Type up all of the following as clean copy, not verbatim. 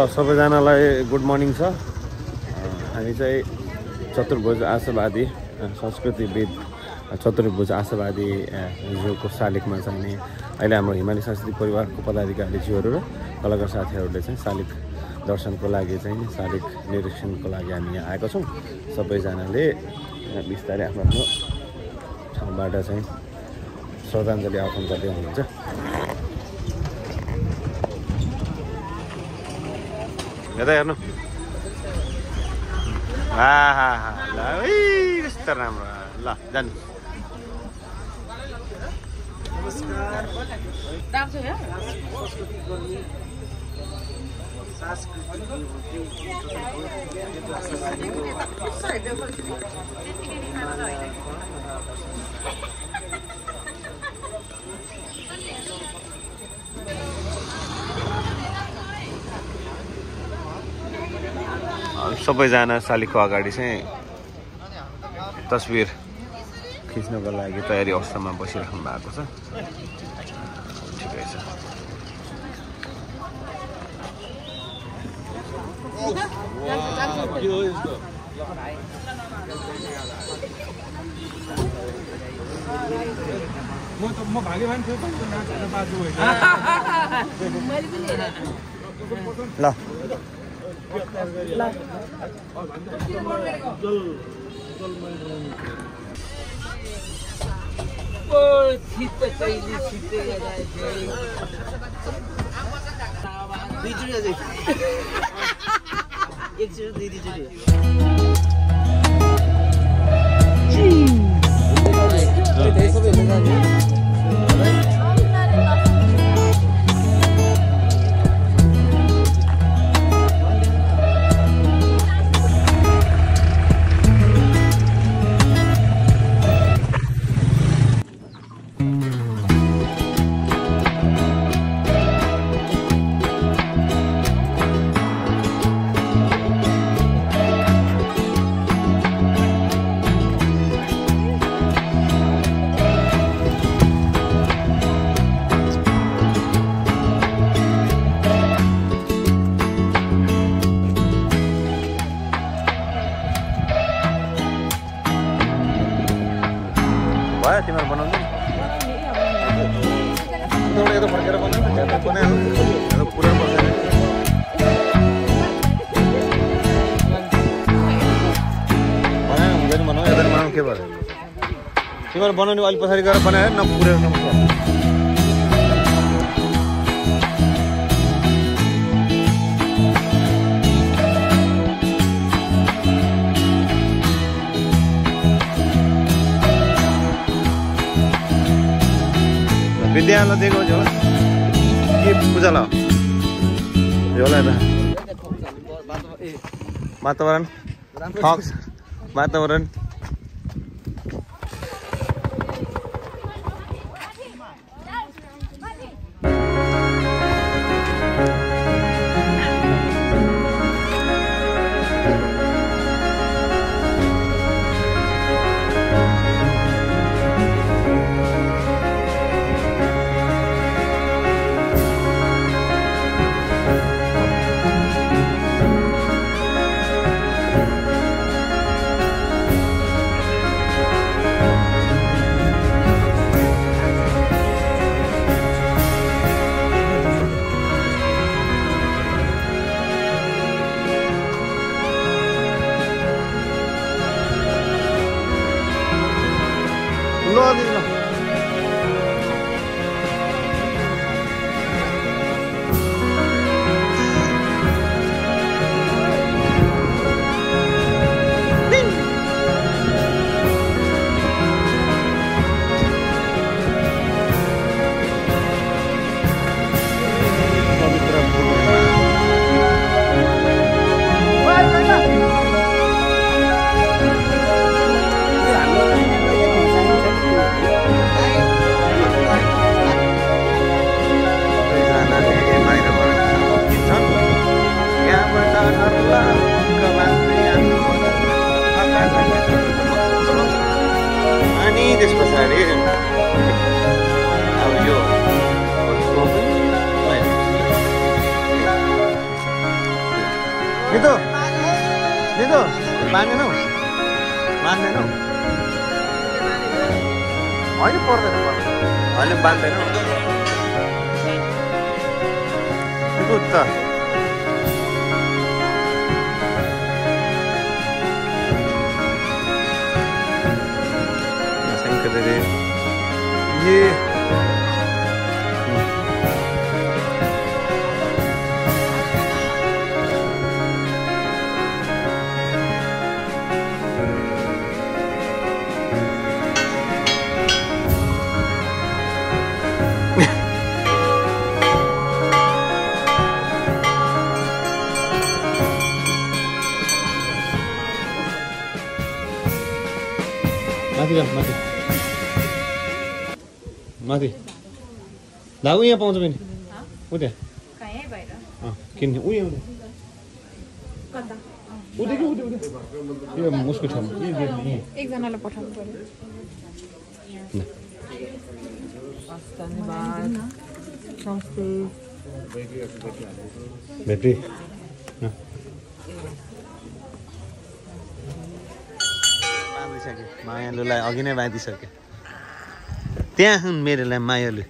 सबैजनालाई good morning छ। हामी चाहिँ चतुर्भुज आशावादी संस्कृतिविद चतुर्भुज आशावादी ज्यूको शालिगमा चाहिँ अहिले हाम्रो हिमाली सांस्कृतिक परिवारको पदाधिकारीज्यूहरू र कलाकार साथीहरूले चाहिँ शालिग दर्शनको लागि चाहिँ शालिग निरीक्षणको लागि हामी यहाँ आएका छौँ। सबैजनाले बिस्तारै आफ्नो आफ्नो ठाउँबाट चाहिँ श्रद्धाञ्जली अर्पण गर्दै हुनुहुन्छ। यता हेर्नु ल कस्तो राम्रो ल जानु। सबैजना शालिगको अगाडि चाहिँ तस्बिर खिच्नको लागि तयारी अवस्थामा बसिराख्नु भएको छ। ठिकै छ। म भाग्यवान छु ल तिमीहरू बनाउनु यता फर्केर बनायो पुरा बनायो हुँदैन बनाऊ यता बनाउनु के भयो तिमीहरू बनाउने अलिक पछाडि गएर बनायो न पुरेर नपुग्छ। विद्यालय दिएको छ के पूजा ल होला त वातावरण वातावरण नितो नितो मान्दैनौ मान्दैनौ होइन पर्दैन अहिले बान्दैनौ त ये माथि जा माथि माथि ला उ यहाँ पाउँछ पनि उ त्यहाँ किन्ने उ यहाँ यो मुस्को ठाउँमा एकजनालाई पठाउनु पर्यो भेट्री बाँधिसक्यो मायालुलाई अघि नै बाँधिसक्यो त्यहाँ हुन् मेरोलाई मायालु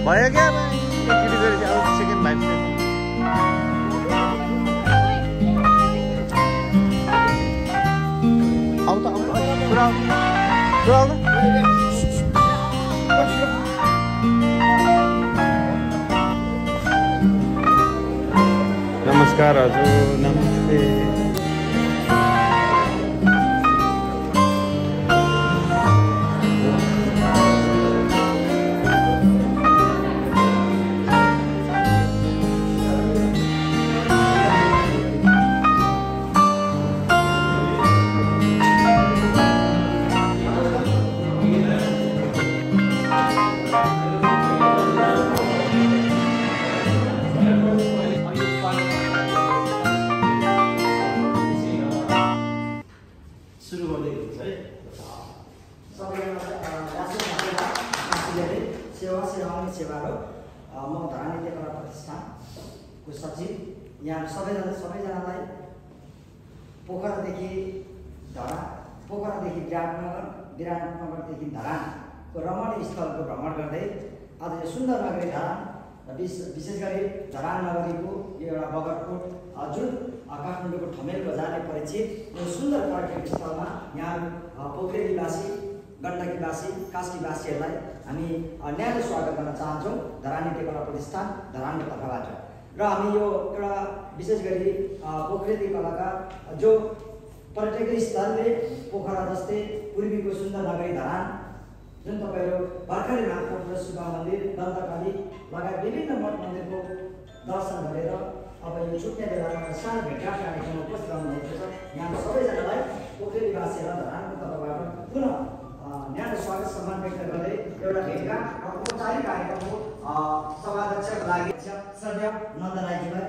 भयो क्या एकचोटि गरेपछि अब सेकेन्ड भाइब आउ त पुरा नमस्कार हजुर नमस्ते म धरानी टेकरा प्रतिष्ठानको सचिव यहाँ सबैजनालाई पोखरादेखि विराटनगरदेखि धरानको रमणीय स्थलको भ्रमण गर्दै आज यो सुन्दर नगरी धरान विशेष गरी धरान नगरीको यो एउटा बगरकोट जुन काठमाडौँको ठमेल बजारले परिचित यो सुन्दर पर्यटक स्थलमा यहाँ पोखरेलीवासी गण्डकीवासी कास्कीवासीहरूलाई हामी न्यानो स्वागत गर्न चाहन्छौँ धरानी टेकरा प्रतिष्ठान धरानको तर्फबाट र हामी यो एउटा विशेष गरी पोखरेली कलाका जो पर्यटकीय स्थलले पोखरा जस्तै पूर्वीको सुन्दर नगरी धरान जुन तपाईँहरू भर्खरै महापुरुष शिव मन्दिर दन्तकाली लगायत विभिन्न मठ मन्दिरको दर्शन गरेर अब यो छुट्ने बेलामा सानो भेटघाट कार्यक्रममा उपस्थित रहनुभएको छ यहाँ सबैजनालाई पोखरेलीवासीहरूलाई धरानको तर्फबाट पुनः न्यानो स्वागत सम्मान व्यक्त गर्दै एउटा भेटघाट र औपचारिक कार्यक्रमको सभाध्यक्षको लागि श्रद्धेय नन्द राईजीलाई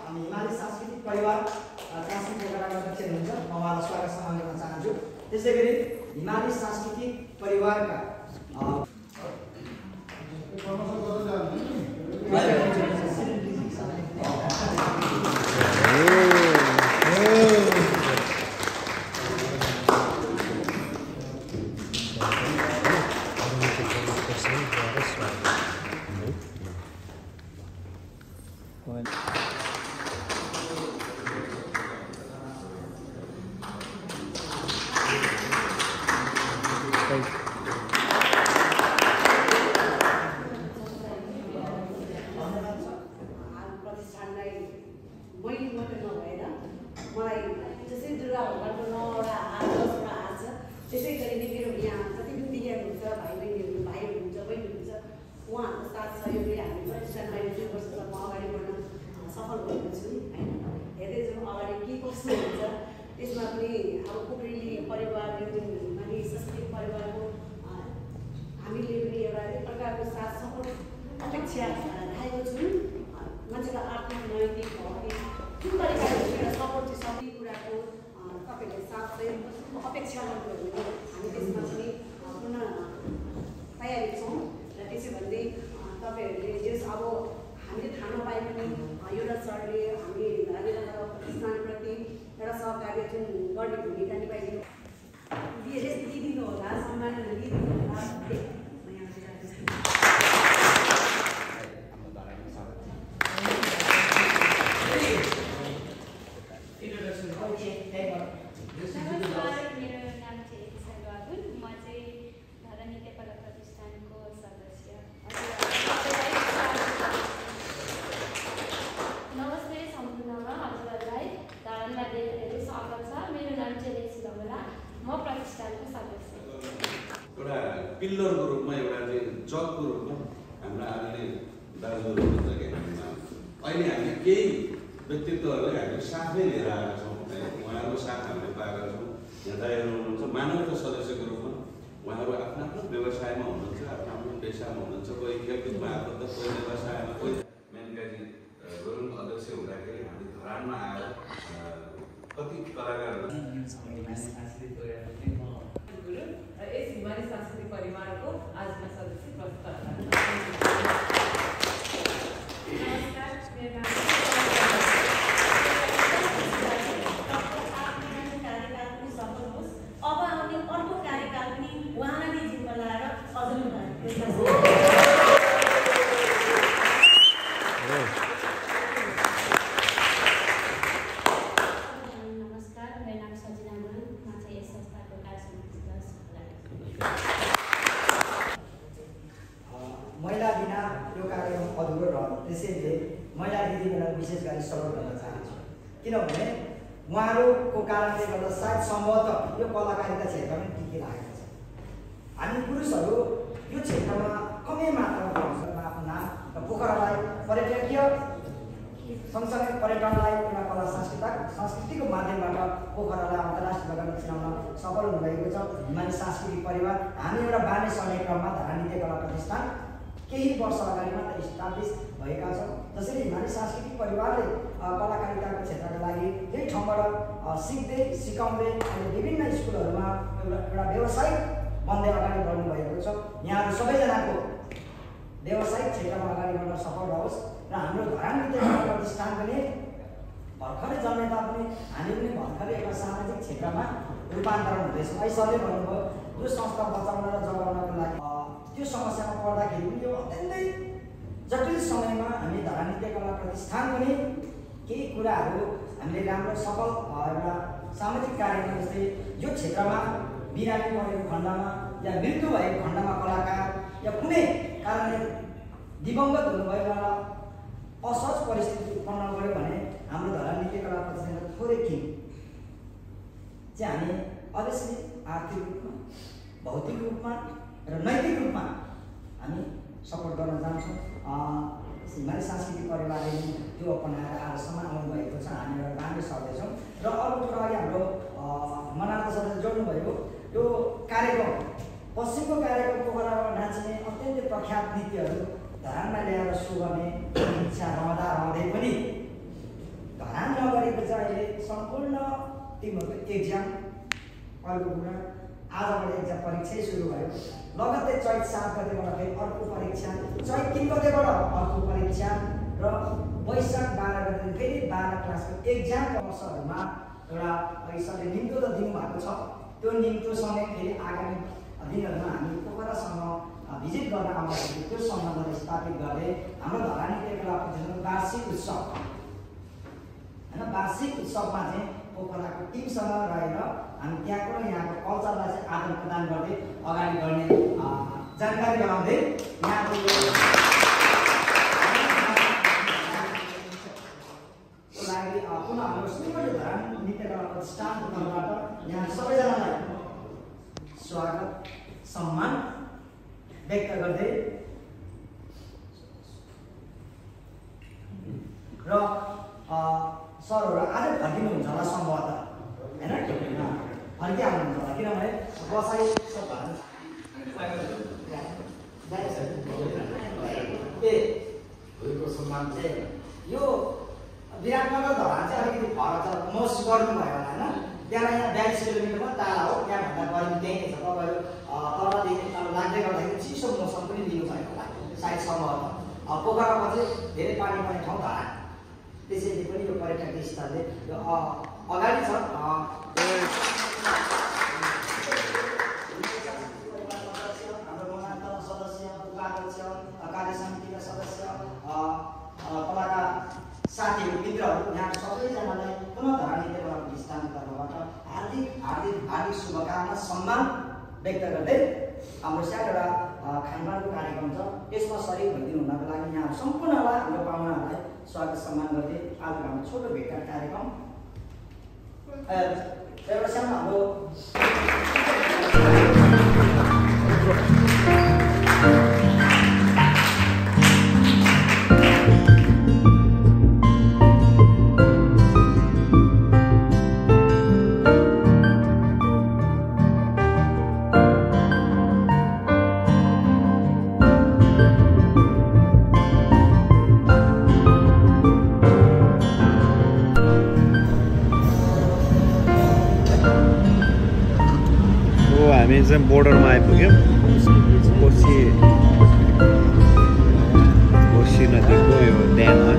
हामी हिमाली सांस्कृतिक परिवार काशी पोखराका अध्यक्ष हुनुहुन्छ म उहाँलाई स्वागत सम्मान गर्न चाहन्छु त्यसै गरी हिमाली सांस्कृतिक परिवारका प्रतिष्ठानलाई मैले मात्रै नभएर मलाई जसरी दुर्गा भगवानको 9वटा हात 10वटा हात छ त्यसै गरी नै मेरो यहाँ जति पनि दिदीहरू हुन्छ भाइ बहिनीहरू भाइहरू हुन्छ बहिनी हुन्छ उहाँहरूको साथ सहयोगले हामी प्रतिष्ठानलाई 2 वर्षसम्म अगाडि बढ्न सफल भएको छु होइन। हेर्दै जाउँ अगाडि के कस्तो हुन्छ त्यसमा पनि अब पोखरेली परिवार यो जुन अनि संस्कृत परिवारको हामीले पनि एउटा एक प्रकारको साथ सपोर्ट अपेक्षा राखेको छौँ। मान्छेको आर्थिक नैतिक भौतिक जुन तरिकाले एउटा सपोर्ट चाहिँ सबै कुराको तपाईँहरूले साथ सहयोग अपेक्षा गर्नुभयो भने हामी त्यसमा पनि पुनः तयारी छौँ। र त्यसो भन्दै तपाईँहरूले यस अब हामीले थाहा नपाए पनि एउटा सरले हामी प्रतिष्ठानप्रति एउटा सहकार्य जुन गर्ने भूमिका निभाइदिनु दिइदिनु होला, सम्मान दिइदिनु होला भन्दै म यहाँ नमस्कार, मेरो नाम चाहिँ इच्छा बाबुल। म चाहिँ धारा नृत्य कला प्रतिष्ठानको सदस्य। नमस्ते सम्पूर्णमा हजुरहरूलाई धारणमा धेरै स्वागत छ। मेरो नाम चाहिँ रेसी ढङ्गला, म प्रतिष्ठानको सदस्य। एउटा पिल्लरको रूपमा एउटा चाहिँ चकको रूपमा हाम्रा आदरणीय दाजुहरू हुन्छ कि अहिले हामी केही व्यक्तित्वहरूलाई हामीले साथमै लिएर आएका छौँ। उहाँहरूको साथ हामीले पाएका छौँ। यहाँ दाइहरू हुनुहुन्छ मानवता सदस्यको रूपमा उहाँहरू आफ्नो आफ्नो व्यवसायमा हुनुहुन्छ, आफ्नो आफ्नो पेसामा हुनुहुन्छ। कोही खेलकुदमा आबद्ध, कोही व्यवसायमा, कोही मेनकाजी गुरुङ अध्यक्ष हुँदाखेरि हामी धरानमा आएर कति कलाकारहरू यस हिमाली सांस्कृतिक परिवारको आजका सदस्य प्रस्तुत नमस्कार, मेरो नाम कार्यकाल पनि सफल होस्। अब आउने अर्को कार्यकाल पनि उहाँलाई जिम्मा लाएर अझ नमस्कार, मेरो नाम सजिना गुरुङ। म चाहिँ यस संस्थाको कार्य समिति सदस्य। महिला बिना यो कार्यक्रम अधुरो रहन्छ। त्यसैले महिला दिदीबहिनीलाई विशेष गरी सपोर्ट गर्न चाहन्छु, किनभने उहाँहरूको कारणले गर्दा सायद सम्भवतः यो कलाकारिता क्षेत्रमा टिकिरहेको छ। हामी पुरुषहरू यो क्षेत्रमा कमै मात्रामा आफ्नो नाम र पोखरालाई पर्यटकीय सँगसँगै पर्यटनलाई एउटा कला संस्कृतिको माध्यमबाट पोखरालाई अन्तर्राष्ट्रिय लगानी चिनाउन सफल हुनुभएको छ। हिमाली सांस्कृतिक परिवार हामी एउटा बानी सर्ने क्रममा धारा नृत्य कला प्रतिष्ठान केही वर्ष अगाडि मात्र इस्टाब्लिस भएका छौँ। जसरी हिमाली सांस्कृतिक परिवारले कलाकारिताको क्षेत्रका लागि यही ठाउँबाट सिक्दै सिकाउँदै अहिले विभिन्न स्कुलहरूमा एउटा व्यावसायिक बन्दै अगाडि बढ्नुभएको छ। यहाँहरू सबैजनाको व्यावसायिक क्षेत्रमा अगाडि बढ्न सफल रहोस् र हाम्रो धरान नृत्य कला प्रतिष्ठान पनि भर्खरै जन्मे तापनि हामी पनि भर्खरै एउटा सामाजिक क्षेत्रमा रूपान्तरण हुँदैछौँ। अहिले सरले भन्नुभयो यो संस्था बचाउन र जगाउनको लागि त्यो समस्यामा पर्दाखेरि पनि यो अत्यन्तै जटिल समयमा हामी धारा नृत्य कला प्रतिष्ठान पनि केही कुराहरू हामीले राम्रो सफल एउटा सामाजिक कार्यक्रम जस्तै यो क्षेत्रमा बिरामी परेको खण्डमा या मृत्यु भएको खण्डमा कलाकार या कुनै कारणले दिवंगत हुनुभयो र असहज परिस्थिति उत्पन्न गऱ्यो भने हाम्रो धारा नृत्य कला प्रतिष्ठानले थोरै के चाहिँ हामी अवश्य आर्थिक रूपमा भौतिक रूपमा र नैतिक रूपमा हामी सपोर्ट गर्न जान्छौँ। हिमाली सांस्कृतिक परिवारले त्यो अपनाएर आजसम्म आउनुभएको छ। हामी एउटा बानी सर्दैछौँ र अर्को कुरा अघि हाम्रो मनाता सदस्य जोड्नुभएको यो कार्यक्रम पश्चिमको कार्यक्रम पोखरामा नाचिने अत्यन्तै प्रख्यात नृत्यहरू धरानमा ल्याएर सो गर्ने इच्छा रहँदै पनि धरान नगरेको चाहिँ अहिले सम्पूर्ण टिमहरूको एक्जाम अर्को कुरा आजबाट एक्जाम परीक्षै सुरु भयो। लगत्तै चैत 7 गतेबाट फेरि अर्को परीक्षा, चैत 3 गतेबाट अर्को परीक्षा र वैशाख 12 गते फेरि 12 क्लासको एक्जामको वर्षहरूमा एउटा सरले निम्तो त दिनुभएको छ। त्यो निम्तो समय फेरि आगामी दिनहरूमा हामी पोखरासँग भिजिट गर्न आउँदाखेरि त्यो सम्बन्धलाई स्थापित गर्ने हाम्रो धरानी टेकला प्रतिष्ठानको वार्षिक उत्सव होइन वार्षिक उत्सवमा चाहिँ पोखराको टिमसँग रहेर हामी त्यहाँको र यहाँको कल्चरलाई चाहिँ आदान प्रदान गर्दै अगाडि बढ्ने जानकारी गराउँदै यहाँको लागि पुनः हाम्रो सुन्दर धरानी नृत्यकला प्रतिष्ठानको तर्फबाट यहाँ सबैजनालाई स्वागत सम्मान व्यक्त गर्दै र सरहरू आज फर्किनुहुन्छ होला सम्भवतः होइन फर्किहाल्नुहुन्छ होला किनभने बसाइ यो विराटनगर धरान चाहिँ अलिकति फरक छ मोस गर्नुभयो होला होइन त्यहाँ यहाँ 42 किलोमिटरमा टाढा हो त्यहाँभन्दा गरी त्यही छ तपाईँहरू तलदेखि लाग्दै गर्दाखेरि चिसो मौसम पनि लिनु छैन होला सायद सम्भवतः पोखरामा चाहिँ धेरै पानी पर्ने ठाउँ धरान त्यसैले पनि यो पर्यटकीय स्थलले अगाडि छ हाम्रो महानतम सदस्य उपाध्यक्ष कार्य समितिका सदस्य कलाका साथीहरू मित्रहरू यहाँ सबैजनालाई पुनः धरानी टेकला प्रतिष्ठानको तर्फबाट हार्दिक शुभकामना सम्मान व्यक्त गर्दै हाम्रो सानो एउटा खानपानको कार्यक्रम छ त्यसमा सरिक भइदिनु हुनको लागि यहाँ सम्पूर्णलाई हाम्रो पाहुनाहरूलाई स्वागत सम्मान गर्दै आजको हाम्रो छोटो भेटघाट कार्यक्रम एउटा सानो हाम्रो हामी चाहिँ बोर्डरमा आइपुग्यौँ कोशी नदीको यो ड्याममा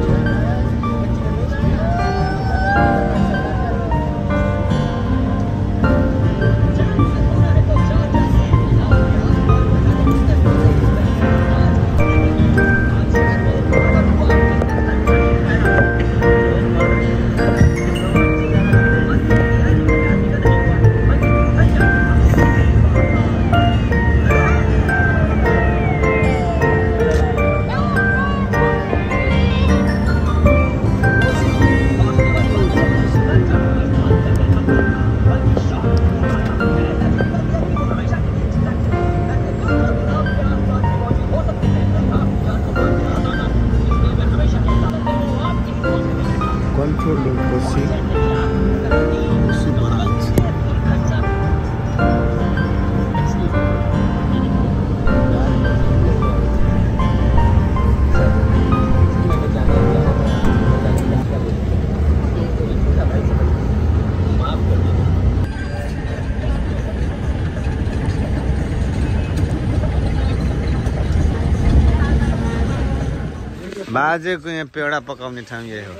बाजेको यहाँ पेडा पकाउने ठाउँ यही हो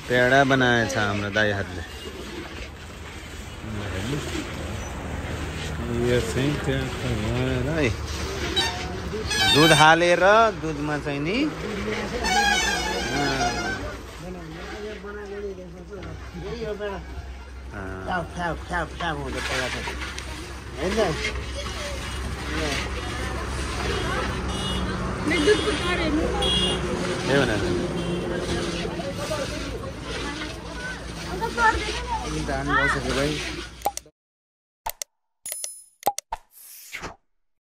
पेडा बनाएछ हाम्रो दाइहरूले यो चाहिँ है दुध हालेर दुधमा चाहिँ नि भाइ